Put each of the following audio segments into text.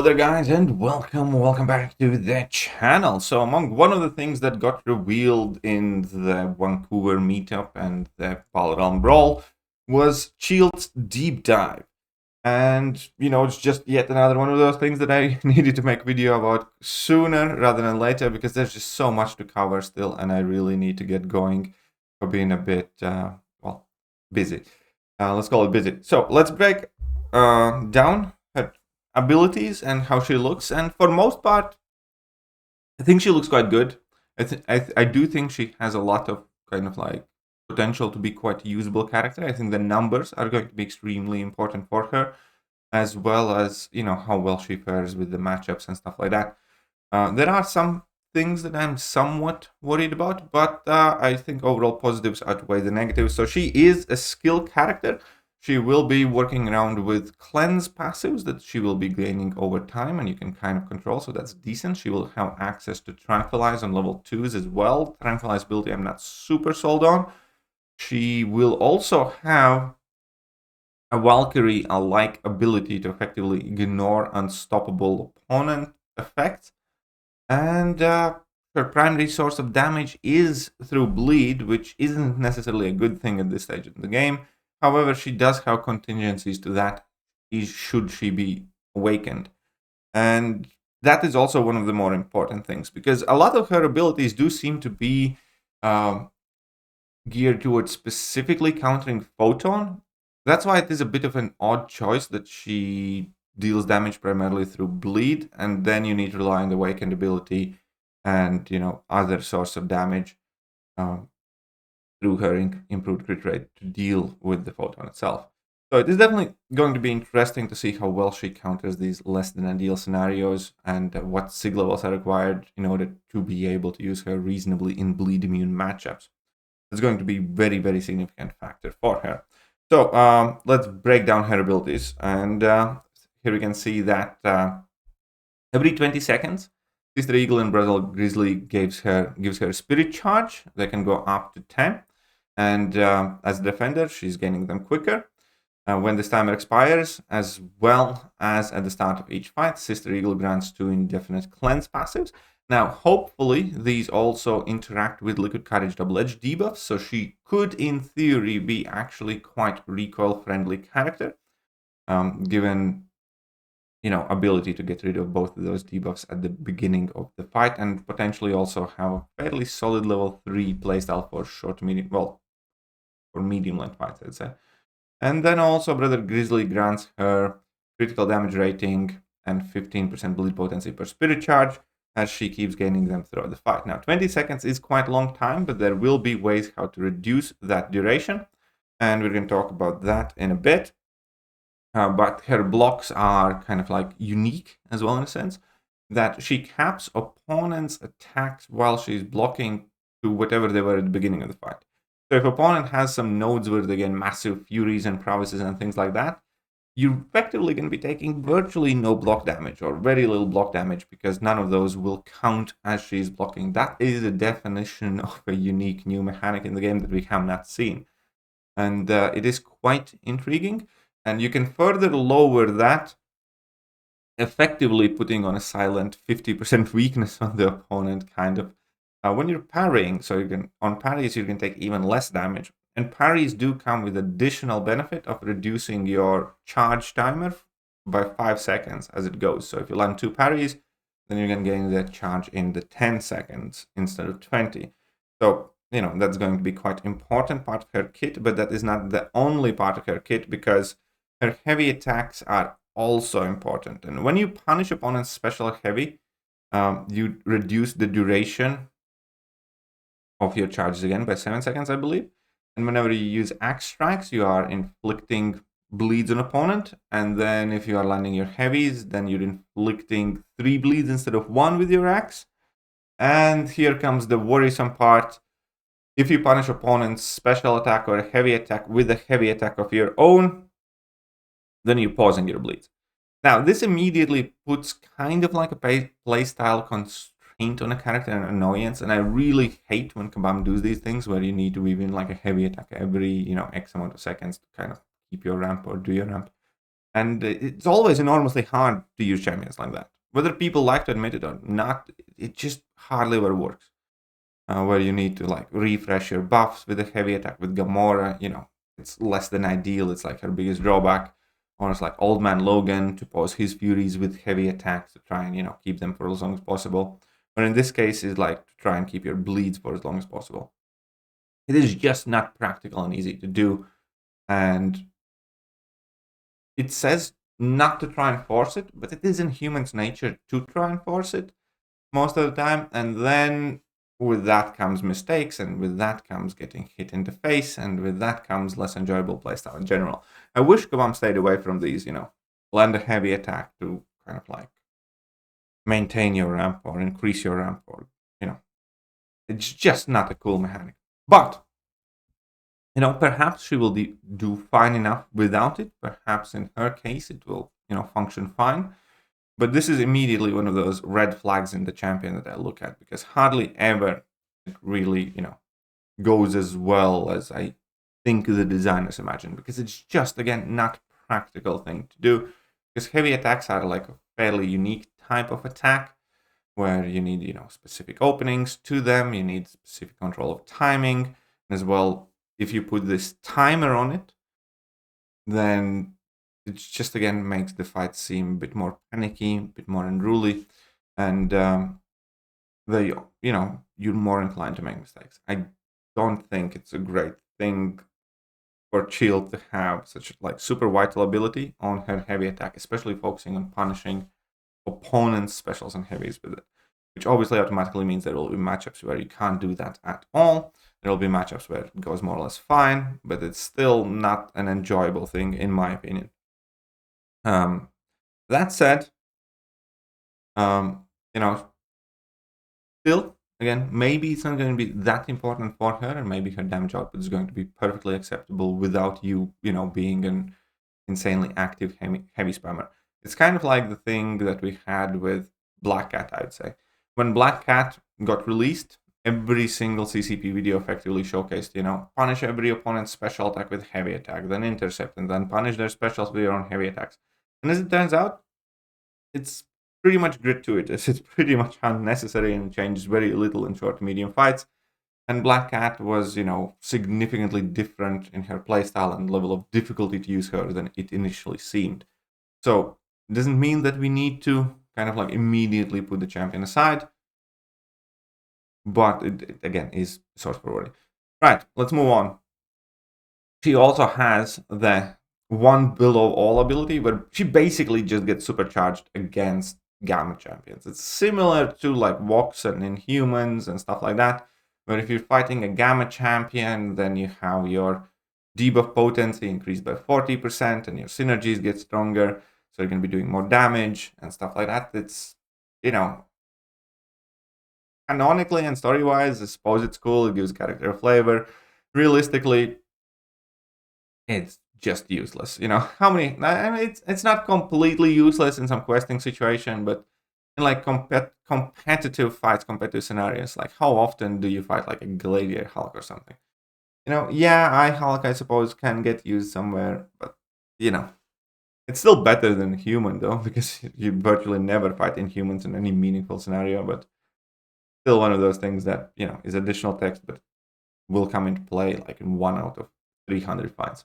there guys, and welcome back to the channel. So among one of the things that got revealed in the Vancouver meetup and the Realm Brawl was Chee'ilth's deep dive. And it's just yet another one of those things that I needed to make a video about sooner rather than later, because there's just so much to cover still, and I really need to get going for being a bit busy. Let's call it busy. So let's break down her abilities and how she looks, and for most part I think she looks quite good. I do think she has a lot of kind of like potential to be quite a usable character. I think the numbers are going to be extremely important for her, as well as how well she fares with the matchups and stuff like that. There are some things that I'm somewhat worried about, but I think overall positives outweigh the negatives. So she is a skill character. She will be working around with cleanse passives that she will be gaining over time, and you can kind of control, so that's decent. She will have access to tranquilize on level 2s as well. Tranquilize ability I'm not super sold on. She will also have a Valkyrie-like ability to effectively ignore unstoppable opponent effects. And her primary source of damage is through bleed, which isn't necessarily a good thing at this stage in the game. However, she does have contingencies to that should she be awakened. And that is also one of the more important things, because a lot of her abilities do seem to be geared towards specifically countering Photon. That's why it is a bit of an odd choice that she deals damage primarily through bleed, and then you need to rely on the awakened ability and other source of damage through her improved crit rate to deal with the Photon itself. So it is definitely going to be interesting to see how well she counters these less than ideal scenarios, and what sig levels are required in order to be able to use her reasonably in bleed immune matchups. It's going to be very, very significant factor for her. So let's break down her abilities, and here we can see that every 20 seconds, Sister Eagle and Brother Grizzly gives her a spirit charge. They can go up to 10, and as a defender, she's gaining them quicker. When this timer expires, as well as at the start of each fight, Sister Eagle grants 2 indefinite cleanse passives. Now, hopefully, these also interact with Liquid Courage double-edged debuffs, so she could, in theory, be actually quite recoil-friendly character, given ability to get rid of both of those debuffs at the beginning of the fight, and potentially also have a fairly solid level 3 playstyle for short to medium, well, for medium length fights, I'd say. And then also Brother Grizzly grants her critical damage rating and 15% bleed potency per spirit charge, as she keeps gaining them throughout the fight. Now, 20 seconds is quite a long time, but there will be ways how to reduce that duration, and we're going to talk about that in a bit. But her blocks are kind of like unique as well, in a sense that she caps opponents' attacks while she's blocking to whatever they were at the beginning of the fight. So if opponent has some nodes where they get massive furies and prowesses and things like that, you're effectively going to be taking virtually no block damage or very little block damage, because none of those will count as she's blocking. That is the definition of a unique new mechanic in the game that we have not seen. And it is quite intriguing. And you can further lower that, effectively putting on a silent 50% weakness on the opponent, kind of. When you're parrying, so on parries you can take even less damage. And parries do come with additional benefit of reducing your charge timer by 5 seconds as it goes. So if you land 2 parries, then you can gain that charge in the 10 seconds instead of 20. So, that's going to be quite important part of her kit, but that is not the only part of her kit, because her heavy attacks are also important. And when you punish opponent's special heavy, you reduce the duration of your charges again by 7 seconds, I believe. And whenever you use axe strikes, you are inflicting bleeds on opponent. And then if you are landing your heavies, then you're inflicting 3 bleeds instead of 1 with your axe. And here comes the worrisome part. If you punish opponent's special attack or a heavy attack with a heavy attack of your own, then you're pausing your bleeds. Now, this immediately puts kind of like a playstyle constraint on a character, and annoyance, and I really hate when Kabam does these things where you need to weave in like a heavy attack every, X amount of seconds to kind of keep your ramp or do your ramp. And it's always enormously hard to use champions like that. Whether people like to admit it or not, it just hardly ever works. Where you need to like refresh your buffs with a heavy attack with Gamora, it's less than ideal. It's like her biggest drawback. Or it's like Old Man Logan to pause his furies with heavy attacks to try and, keep them for as long as possible. But in this case, it's like to try and keep your bleeds for as long as possible. It is just not practical and easy to do. And it says not to try and force it, but it is in humans' nature to try and force it most of the time. And then with that comes mistakes, and with that comes getting hit in the face, and with that comes less enjoyable playstyle in general. I wish Kabam stayed away from these, land a heavy attack to kind of like maintain your ramp or increase your ramp, or, it's just not a cool mechanic. But perhaps she will do fine enough without it. Perhaps in her case, it will, function fine. But this is immediately one of those red flags in the champion that I look at, because hardly ever it really, goes as well as I think the designers imagine, because it's just, again, not practical thing to do. Because heavy attacks are like a fairly unique type of attack where you need, specific openings to them. You need specific control of timing as well. If you put this timer on it, then it just again makes the fight seem a bit more panicky, a bit more unruly, and you're more inclined to make mistakes. I don't think it's a great thing for Chee'ilth to have such like super vital ability on her heavy attack, especially focusing on punishing opponents' specials and heavies with it, which obviously automatically means there will be matchups where you can't do that at all. There will be matchups where it goes more or less fine, but it's still not an enjoyable thing, in my opinion. That said, still, again, maybe it's not going to be that important for her, and maybe her damage output is going to be perfectly acceptable without you, being an insanely active heavy spammer. It's kind of like the thing that we had with Black Cat, I'd say. When Black Cat got released, every single CCP video effectively showcased, punish every opponent's special attack with heavy attack, then intercept, and then punish their specials with your own heavy attacks. And as it turns out, it's pretty much gratuitous. It's pretty much unnecessary and changes very little in short to medium fights. And Black Cat was, significantly different in her playstyle and level of difficulty to use her than it initially seemed. So it doesn't mean that we need to kind of like immediately put the champion aside, but it again is source priority. Right, let's move on. She also has the one below all ability, where she basically just gets supercharged against Gamma champions. It's similar to like Vox and Inhumans and stuff like that, where if you're fighting a Gamma champion, then you have your debuff potency increased by 40% and your synergies get stronger, so you're going to be doing more damage and stuff like that. It's, canonically and story-wise, I suppose it's cool. It gives character a flavor. Realistically, it's just useless. How many? I mean, it's not completely useless in some questing situation, but in like competitive fights, competitive scenarios, like how often do you fight like a Gladiator Hulk or something? I Hulk, I suppose, can get used somewhere, but it's still better than human though, because you virtually never fight Inhumans in any meaningful scenario. But still one of those things that is additional text, but will come into play like in 1 out of 300 fights.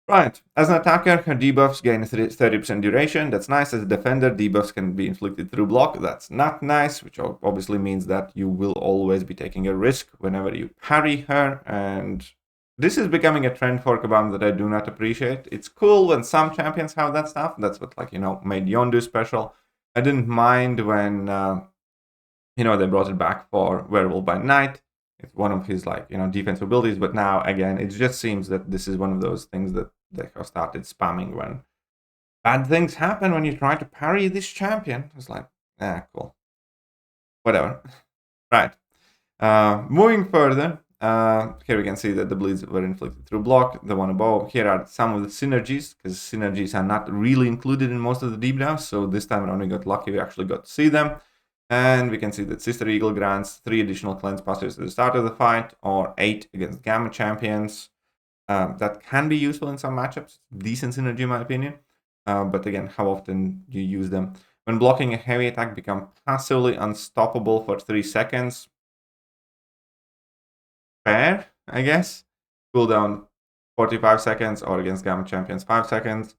Right, as an attacker, her debuffs gain 30% duration. That's nice. As a defender, debuffs can be inflicted through block. That's not nice, which obviously means that you will always be taking a risk whenever you parry her. And this is becoming a trend for Kabam that I do not appreciate. It's cool when some champions have that stuff. That's what made Yondu special. I didn't mind when they brought it back for Werewolf by Night. It's one of his defensive abilities, but now again it just seems that this is one of those things that they have started spamming when bad things happen when you try to parry this champion. It's like, cool, whatever. Right, moving further, here we can see that the bleeds were inflicted through block. The one above here are some of the synergies, because synergies are not really included in most of the debuffs, so this time around we got lucky, we actually got to see them. And we can see that Sister Eagle grants 3 additional cleanse passes at the start of the fight, or 8 against Gamma champions. That can be useful in some matchups. Decent synergy, in my opinion. but again, how often you use them. When blocking a heavy attack, become passively unstoppable for 3 seconds. Fair, I guess. Cooldown 45 seconds, or against Gamma Champions 5 seconds.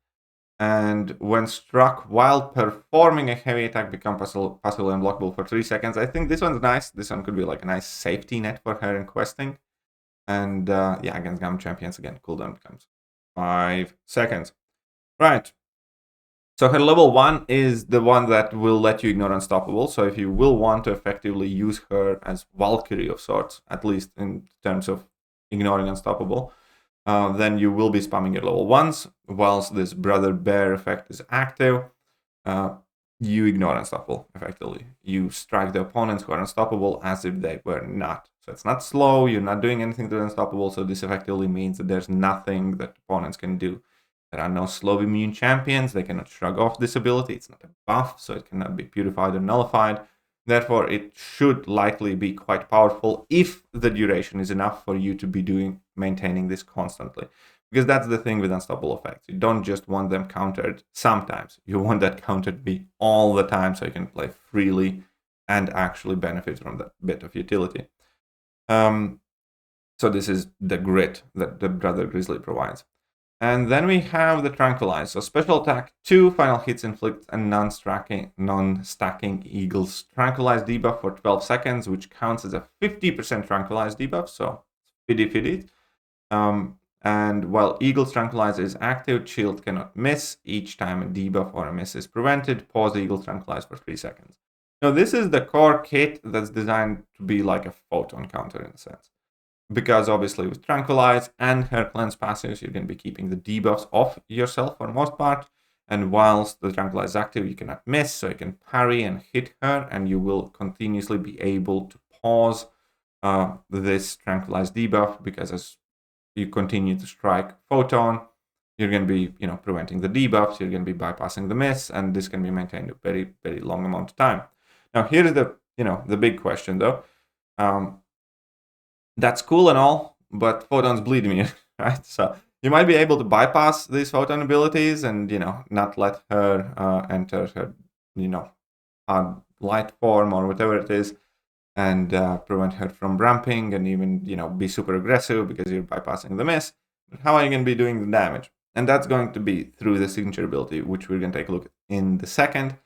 And when struck while performing a heavy attack, become passively unblockable for 3 seconds. I think this one's nice. This one could be like a nice safety net for her in questing. And yeah, against Gamma Champions, again, cooldown becomes 5 seconds. Right. So her level 1 is the one that will let you ignore Unstoppable. So if you will want to effectively use her as Valkyrie of sorts, at least in terms of ignoring Unstoppable, then you will be spamming your level 1s. Whilst this Brother Bear effect is active, you ignore Unstoppable, effectively. You strike the opponents who are Unstoppable as if they were not. So it's not slow, you're not doing anything to Unstoppable, so this effectively means that there's nothing that opponents can do. There are no slow immune champions, they cannot shrug off this ability, it's not a buff, so it cannot be purified or nullified. Therefore, it should likely be quite powerful if the duration is enough for you to be maintaining this constantly. Because that's the thing with Unstoppable effects. You don't just want them countered sometimes. You want that counter to be all the time so you can play freely and actually benefit from that bit of utility. So this is the grit that the Brother Grizzly provides. And then we have the Tranquilize. So special attack, 2 final hits inflict a non-stacking Eagle's Tranquilize debuff for 12 seconds, which counts as a 50% Tranquilize debuff, so fiddy. And while Eagle's Tranquilize is active, Chee'ilth cannot miss. Each time a debuff or a miss is prevented, pause Eagle's Tranquilize for 3 seconds. Now this is the core kit that's designed to be like a photon counter in a sense. Because obviously with Tranquilize and her cleanse passives, you're going to be keeping the debuffs off yourself for the most part. And whilst the Tranquilize is active, you cannot miss, so you can parry and hit her, and you will continuously be able to pause this Tranquilize debuff, because as you continue to strike Photon, you're going to be, preventing the debuffs, you're going to be bypassing the miss, and this can be maintained a very, very long amount of time. Now, here's the, the big question though. That's cool and all, but photons bleed me, right? So you might be able to bypass these photon abilities and, not let her enter her, hard light form or whatever it is, and prevent her from ramping and even, be super aggressive because you're bypassing the miss. But how are you going to be doing the damage? And that's going to be through the signature ability, which we're going to take a look at in the second.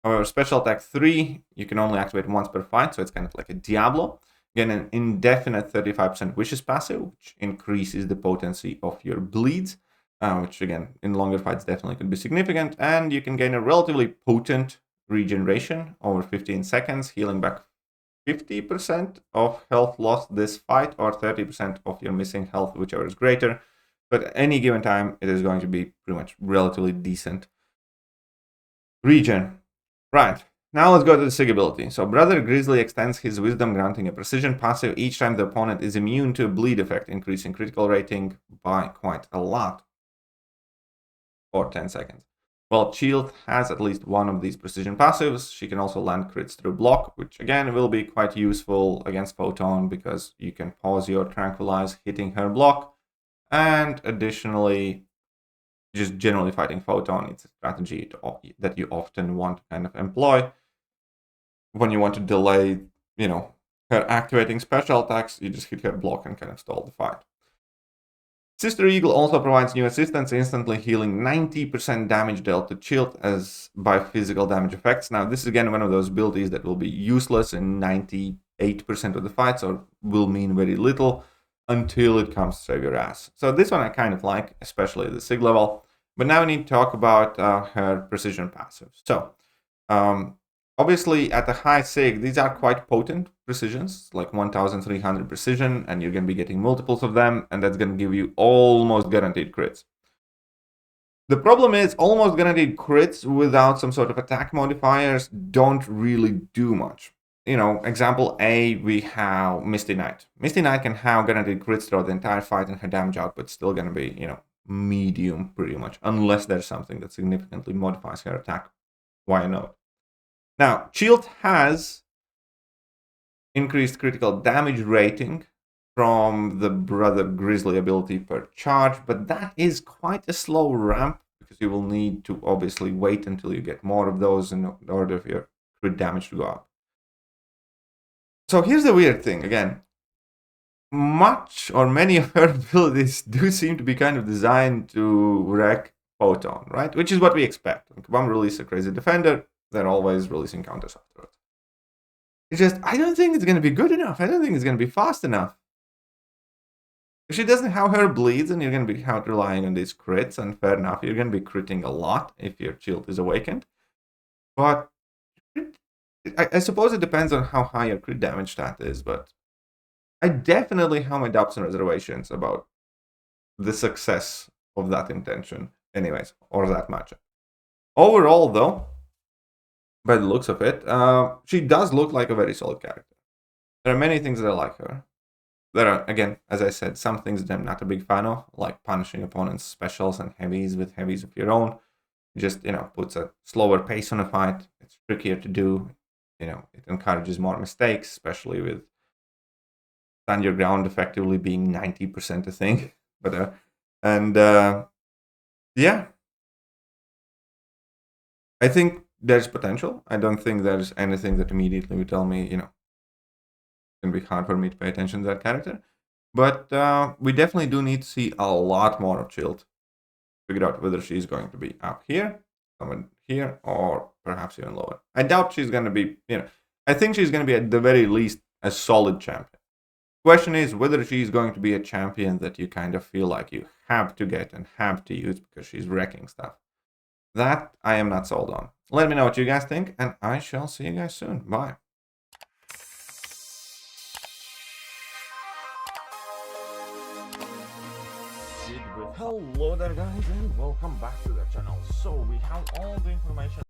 However, special attack 3, you can only activate once per fight, so it's kind of like a Diablo. Again, an indefinite 35% wishes passive, which increases the potency of your bleeds, which again, in longer fights definitely could be significant. And you can gain a relatively potent regeneration over 15 seconds, healing back 50% of health lost this fight, or 30% of your missing health, whichever is greater. But at any given time, it is going to be pretty much relatively decent regen. Right. Now let's go to the SIG ability. So Brother Grizzly extends his wisdom, granting a precision passive each time the opponent is immune to a bleed effect, increasing critical rating by quite a lot for 10 seconds. Well, Chee'ilth has at least one of these precision passives. She can also land crits through block, which again will be quite useful against Photon because you can pause your Tranquilize hitting her block. And additionally, just generally fighting Photon, it's a strategy that you often want to kind of employ. When you want to delay, her activating special attacks, you just hit her block and kind of stall the fight. Sister Eagle also provides new assistance, instantly healing 90% damage dealt to Chee'ilth as by physical damage effects. Now, this is again one of those abilities that will be useless in 98% of the fights, or will mean very little until it comes to save your ass. So this one I kind of like, especially at the SIG level. But now we need to talk about her precision passives. So, obviously, at the high SIG, these are quite potent precisions, like 1300 precision, and you're going to be getting multiples of them, and that's going to give you almost guaranteed crits. The problem is, almost guaranteed crits without some sort of attack modifiers don't really do much. Example A, we have Misty Knight. Misty Knight can have guaranteed crits throughout the entire fight, and her damage output's still going to be, medium pretty much, unless there's something that significantly modifies her attack. Why not? Now, Chee'ilth has increased critical damage rating from the Brother Grizzly ability per charge, but that is quite a slow ramp because you will need to obviously wait until you get more of those in order for your crit damage to go up. So here's the weird thing again. Much or many of her abilities do seem to be kind of designed to wreck Photon, right? Which is what we expect. When Kabam release a crazy defender, they're always releasing counters afterwards. It's just, I don't think it's going to be good enough. I don't think it's going to be fast enough. If she doesn't have her bleeds and you're going to be relying on these crits, and fair enough, you're going to be critting a lot if your Chee'ilth is awakened. But I suppose it depends on how high your crit damage stat is, but I definitely have my doubts and reservations about the success of that intention, anyways, or that matchup. Overall, though, by the looks of it, she does look like a very solid character. There are many things that I like her. There are, again, as I said, some things that I'm not a big fan of, like punishing opponents' specials and heavies with heavies of your own. Just, puts a slower pace on a fight. It's trickier to do. It encourages more mistakes, especially with stand your ground effectively being 90% a thing. But yeah, I think there's potential. I don't think there's anything that immediately would tell me, it's going to be hard for me to pay attention to that character. But we definitely do need to see a lot more of Chee'ilth. Figure out whether she's going to be up here, somewhere here, or perhaps even lower. I doubt she's going to be, I think she's going to be at the very least a solid champion. Question is whether she's going to be a champion that you kind of feel like you have to get and have to use because she's wrecking stuff. That I am not sold on. Let me know what you guys think, and I shall see you guys soon. Bye. Hello there guys, and welcome back to the channel. So we have all the information